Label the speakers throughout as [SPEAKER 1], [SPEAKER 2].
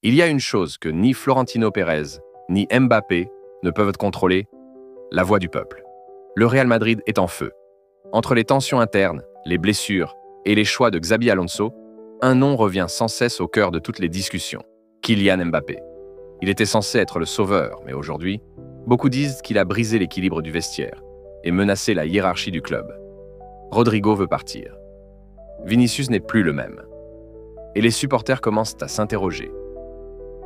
[SPEAKER 1] Il y a une chose que ni Florentino Pérez, ni Mbappé ne peuvent contrôler, la voix du peuple. Le Real Madrid est en feu. Entre les tensions internes, les blessures et les choix de Xabi Alonso, un nom revient sans cesse au cœur de toutes les discussions. Kylian Mbappé. Il était censé être le sauveur, mais aujourd'hui, beaucoup disent qu'il a brisé l'équilibre du vestiaire et menacé la hiérarchie du club. Rodrigo veut partir. Vinicius n'est plus le même. Et les supporters commencent à s'interroger.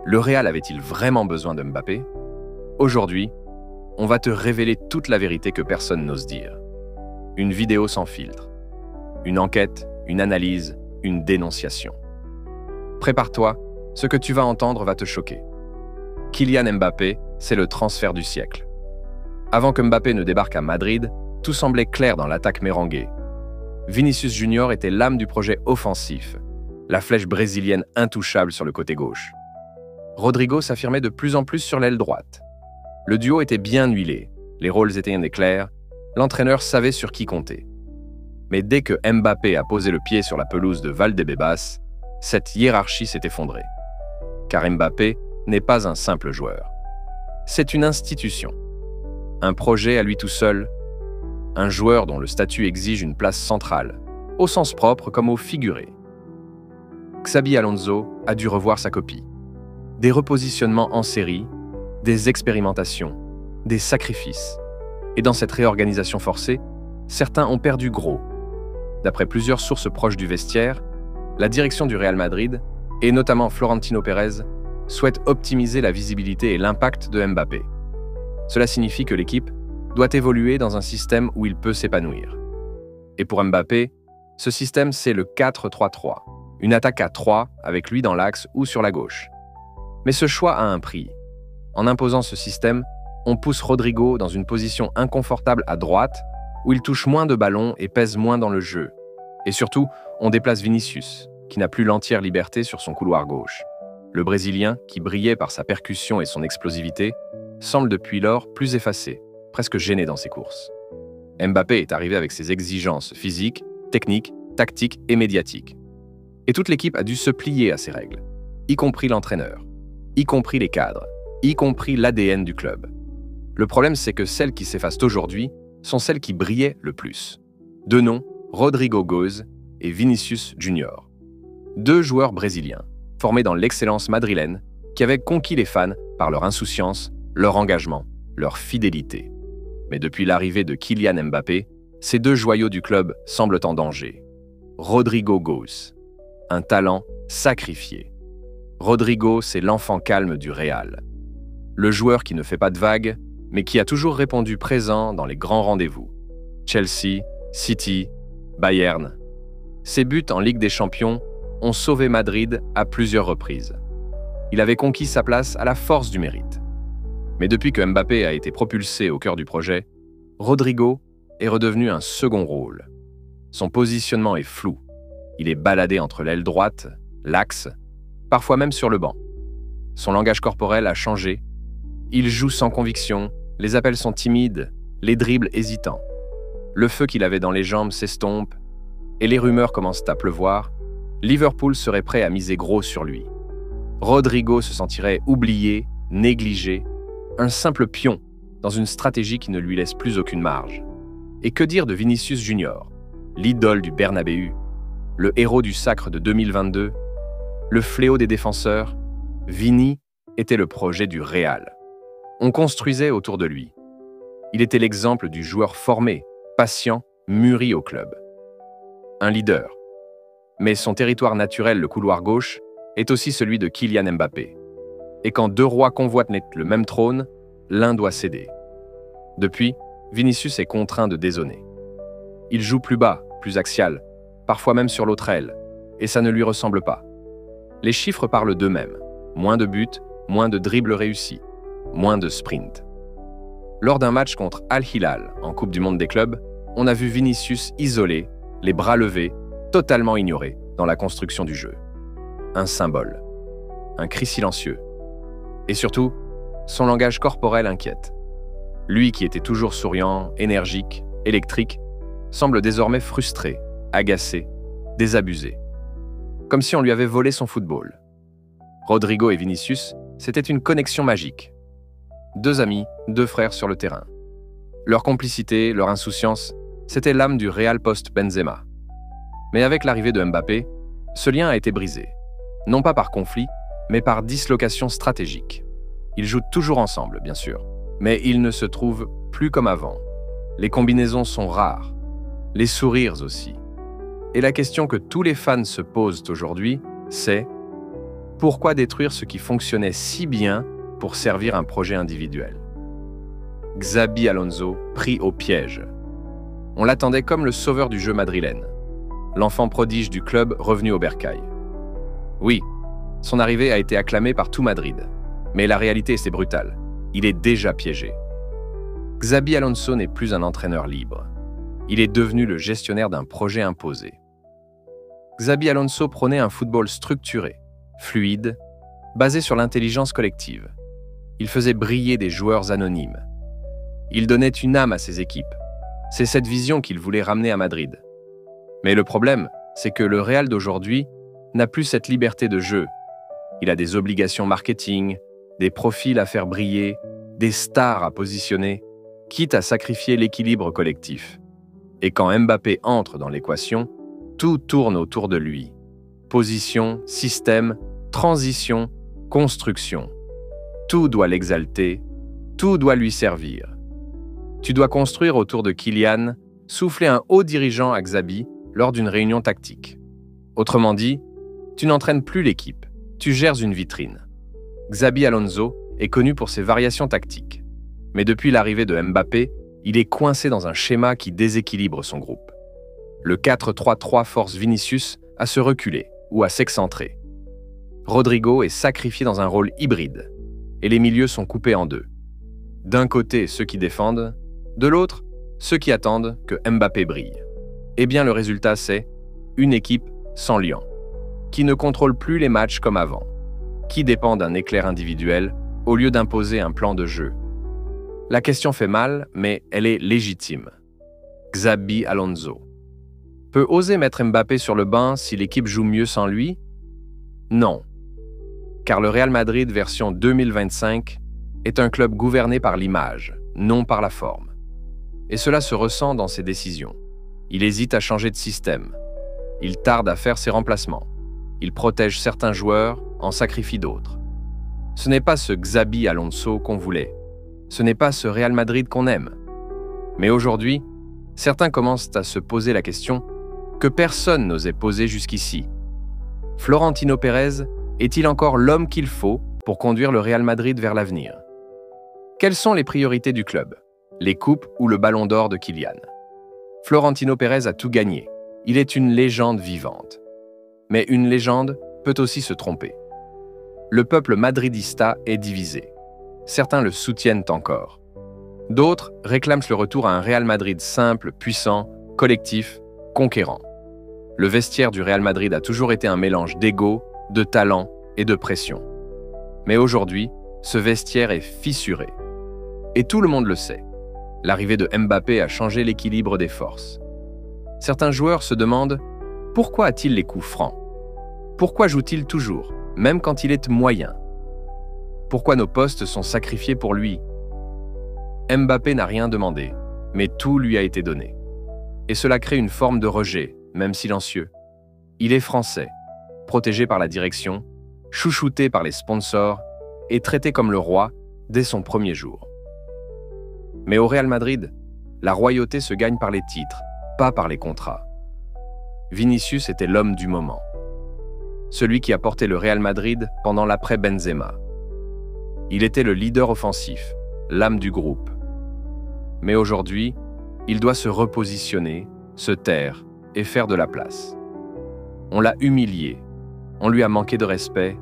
[SPEAKER 1] Le Real avait-il vraiment besoin de Mbappé? Aujourd'hui, on va te révéler toute la vérité que personne n'ose dire. Une vidéo sans filtre. Une enquête, une analyse, une dénonciation. Prépare-toi, ce que tu vas entendre va te choquer. Kylian Mbappé, c'est le transfert du siècle. Avant que Mbappé ne débarque à Madrid, tout semblait clair dans l'attaque mérengue. Vinicius Junior était l'âme du projet offensif, la flèche brésilienne intouchable sur le côté gauche. Rodrigo s'affirmait de plus en plus sur l'aile droite. Le duo était bien huilé, les rôles étaient clairs, l'entraîneur savait sur qui compter. Mais dès que Mbappé a posé le pied sur la pelouse de Valdebebas, cette hiérarchie s'est effondrée. Car Mbappé n'est pas un simple joueur. C'est une institution. Un projet à lui tout seul, un joueur dont le statut exige une place centrale, au sens propre comme au figuré. Xabi Alonso a dû revoir sa copie. Des repositionnements en série, des expérimentations, des sacrifices. Et dans cette réorganisation forcée, certains ont perdu gros. D'après plusieurs sources proches du vestiaire, la direction du Real Madrid, et notamment Florentino Pérez, souhaite optimiser la visibilité et l'impact de Mbappé. Cela signifie que l'équipe doit évoluer dans un système où il peut s'épanouir. Et pour Mbappé, ce système, c'est le 4-3-3, une attaque à 3 avec lui dans l'axe ou sur la gauche. Mais ce choix a un prix. En imposant ce système, on pousse Rodrigo dans une position inconfortable à droite, où il touche moins de ballons et pèse moins dans le jeu. Et surtout, on déplace Vinicius, qui n'a plus l'entière liberté sur son couloir gauche. Le Brésilien, qui brillait par sa percussion et son explosivité, semble depuis lors plus effacé, presque gêné dans ses courses. Mbappé est arrivé avec ses exigences physiques, techniques, tactiques et médiatiques. Et toute l'équipe a dû se plier à ces règles, y compris l'entraîneur, y compris les cadres, y compris l'ADN du club. Le problème, c'est que celles qui s'effacent aujourd'hui sont celles qui brillaient le plus. Deux noms, Rodrigo Goes et Vinicius Junior. Deux joueurs brésiliens, formés dans l'excellence madrilène, qui avaient conquis les fans par leur insouciance, leur engagement, leur fidélité. Mais depuis l'arrivée de Kylian Mbappé, ces deux joyaux du club semblent en danger. Rodrigo Goes, un talent sacrifié. Rodrigo, c'est l'enfant calme du Real. Le joueur qui ne fait pas de vagues, mais qui a toujours répondu présent dans les grands rendez-vous. Chelsea, City, Bayern. Ses buts en Ligue des Champions ont sauvé Madrid à plusieurs reprises. Il avait conquis sa place à la force du mérite. Mais depuis que Mbappé a été propulsé au cœur du projet, Rodrigo est redevenu un second rôle. Son positionnement est flou. Il est baladé entre l'aile droite, l'axe, parfois même sur le banc. Son langage corporel a changé. Il joue sans conviction, les appels sont timides, les dribbles hésitants. Le feu qu'il avait dans les jambes s'estompe et les rumeurs commencent à pleuvoir. Liverpool serait prêt à miser gros sur lui. Rodrigo se sentirait oublié, négligé, un simple pion dans une stratégie qui ne lui laisse plus aucune marge. Et que dire de Vinicius Junior, l'idole du Bernabéu, le héros du Sacre de 2022, le fléau des défenseurs? Vini était le projet du Real. On construisait autour de lui. Il était l'exemple du joueur formé, patient, mûri au club. Un leader. Mais son territoire naturel, le couloir gauche, est aussi celui de Kylian Mbappé. Et quand deux rois convoitent le même trône, l'un doit céder. Depuis, Vinicius est contraint de dézonner. Il joue plus bas, plus axial, parfois même sur l'autre aile, et ça ne lui ressemble pas. Les chiffres parlent d'eux-mêmes. Moins de buts, moins de dribbles réussis, moins de sprints. Lors d'un match contre Al Hilal, en Coupe du Monde des clubs, on a vu Vinicius isolé, les bras levés, totalement ignoré dans la construction du jeu. Un symbole. Un cri silencieux. Et surtout, son langage corporel inquiète. Lui qui était toujours souriant, énergique, électrique, semble désormais frustré, agacé, désabusé. Comme si on lui avait volé son football. Rodrigo et Vinicius, c'était une connexion magique. Deux amis, deux frères sur le terrain. Leur complicité, leur insouciance, c'était l'âme du Real post-Benzema. Mais avec l'arrivée de Mbappé, ce lien a été brisé. Non pas par conflit, mais par dislocation stratégique. Ils jouent toujours ensemble, bien sûr, mais ils ne se trouvent plus comme avant. Les combinaisons sont rares, les sourires aussi. Et la question que tous les fans se posent aujourd'hui, c'est pourquoi détruire ce qui fonctionnait si bien pour servir un projet individuel? Xabi Alonso pris au piège. On l'attendait comme le sauveur du jeu madrilène, l'enfant prodige du club revenu au bercail. Oui, son arrivée a été acclamée par tout Madrid, mais la réalité c'est brutal, il est déjà piégé. Xabi Alonso n'est plus un entraîneur libre. Il est devenu le gestionnaire d'un projet imposé. Xabi Alonso prônait un football structuré, fluide, basé sur l'intelligence collective. Il faisait briller des joueurs anonymes. Il donnait une âme à ses équipes. C'est cette vision qu'il voulait ramener à Madrid. Mais le problème, c'est que le Real d'aujourd'hui n'a plus cette liberté de jeu. Il a des obligations marketing, des profils à faire briller, des stars à positionner, quitte à sacrifier l'équilibre collectif. Et quand Mbappé entre dans l'équation, tout tourne autour de lui. Position, système, transition, construction. Tout doit l'exalter, tout doit lui servir. Tu dois construire autour de Kylian, souffler un haut dirigeant à Xabi lors d'une réunion tactique. Autrement dit, tu n'entraînes plus l'équipe, tu gères une vitrine. Xabi Alonso est connu pour ses variations tactiques. Mais depuis l'arrivée de Mbappé, il est coincé dans un schéma qui déséquilibre son groupe. Le 4-3-3 force Vinicius à se reculer ou à s'excentrer. Rodrigo est sacrifié dans un rôle hybride, et les milieux sont coupés en deux. D'un côté, ceux qui défendent, de l'autre, ceux qui attendent que Mbappé brille. Eh bien, le résultat, c'est une équipe sans liant, qui ne contrôle plus les matchs comme avant, qui dépend d'un éclair individuel au lieu d'imposer un plan de jeu. La question fait mal, mais elle est légitime. Xabi Alonso peut oser mettre Mbappé sur le banc si l'équipe joue mieux sans lui? Non. Car le Real Madrid version 2025 est un club gouverné par l'image, non par la forme. Et cela se ressent dans ses décisions. Il hésite à changer de système. Il tarde à faire ses remplacements. Il protège certains joueurs, en sacrifie d'autres. Ce n'est pas ce Xabi Alonso qu'on voulait. Ce n'est pas ce Real Madrid qu'on aime. Mais aujourd'hui, certains commencent à se poser la question que personne n'osait poser jusqu'ici. Florentino Pérez est-il encore l'homme qu'il faut pour conduire le Real Madrid vers l'avenir? Quelles sont les priorités du club? Les coupes ou le ballon d'or de Kylian? Florentino Pérez a tout gagné. Il est une légende vivante. Mais une légende peut aussi se tromper. Le peuple madridista est divisé. Certains le soutiennent encore. D'autres réclament le retour à un Real Madrid simple, puissant, collectif, conquérant. Le vestiaire du Real Madrid a toujours été un mélange d'ego, de talent et de pression. Mais aujourd'hui, ce vestiaire est fissuré. Et tout le monde le sait. L'arrivée de Mbappé a changé l'équilibre des forces. Certains joueurs se demandent pourquoi a-t-il les coups francs? Pourquoi joue-t-il toujours, même quand il est moyen? Pourquoi nos postes sont sacrifiés pour lui? Mbappé n'a rien demandé, mais tout lui a été donné. Et cela crée une forme de rejet, même silencieux. Il est français, protégé par la direction, chouchouté par les sponsors et traité comme le roi dès son premier jour. Mais au Real Madrid, la royauté se gagne par les titres, pas par les contrats. Vinicius était l'homme du moment. Celui qui a porté le Real Madrid pendant l'après-Benzema. Il était le leader offensif, l'âme du groupe. Mais aujourd'hui, il doit se repositionner, se taire et faire de la place. On l'a humilié, on lui a manqué de respect.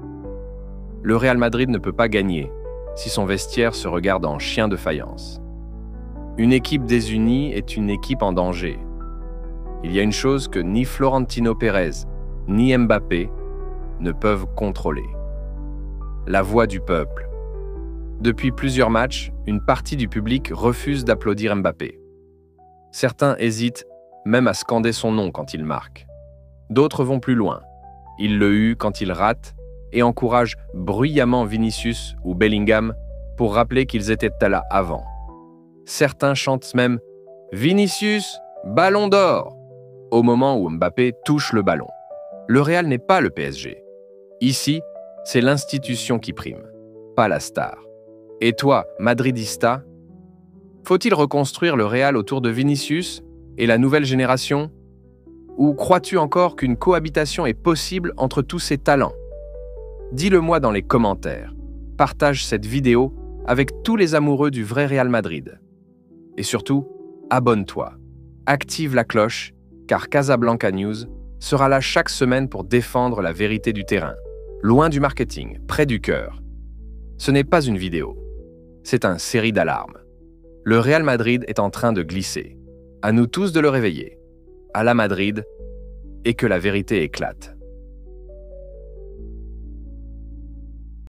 [SPEAKER 1] Le Real Madrid ne peut pas gagner si son vestiaire se regarde en chien de faïence. Une équipe désunie est une équipe en danger. Il y a une chose que ni Florentino Pérez, ni Mbappé ne peuvent contrôler. La voix du peuple. Depuis plusieurs matchs, une partie du public refuse d'applaudir Mbappé. Certains hésitent même à scander son nom quand il marque. D'autres vont plus loin. Il le hue quand il rate et encouragent bruyamment Vinicius ou Bellingham pour rappeler qu'ils étaient là avant. Certains chantent même « Vinicius, ballon d'or !» au moment où Mbappé touche le ballon. Le Real n'est pas le PSG. Ici, c'est l'institution qui prime, pas la star. Et toi, madridista, faut-il reconstruire le Real autour de Vinicius et la nouvelle génération? Ou crois-tu encore qu'une cohabitation est possible entre tous ces talents? Dis-le-moi dans les commentaires. Partage cette vidéo avec tous les amoureux du vrai Real Madrid. Et surtout, abonne-toi. Active la cloche, car Casablanca News sera là chaque semaine pour défendre la vérité du terrain. Loin du marketing, près du cœur. Ce n'est pas une vidéo. C'est un série d'alarmes. Le Real Madrid est en train de glisser. À nous tous de le réveiller. À la Madrid, et que la vérité éclate.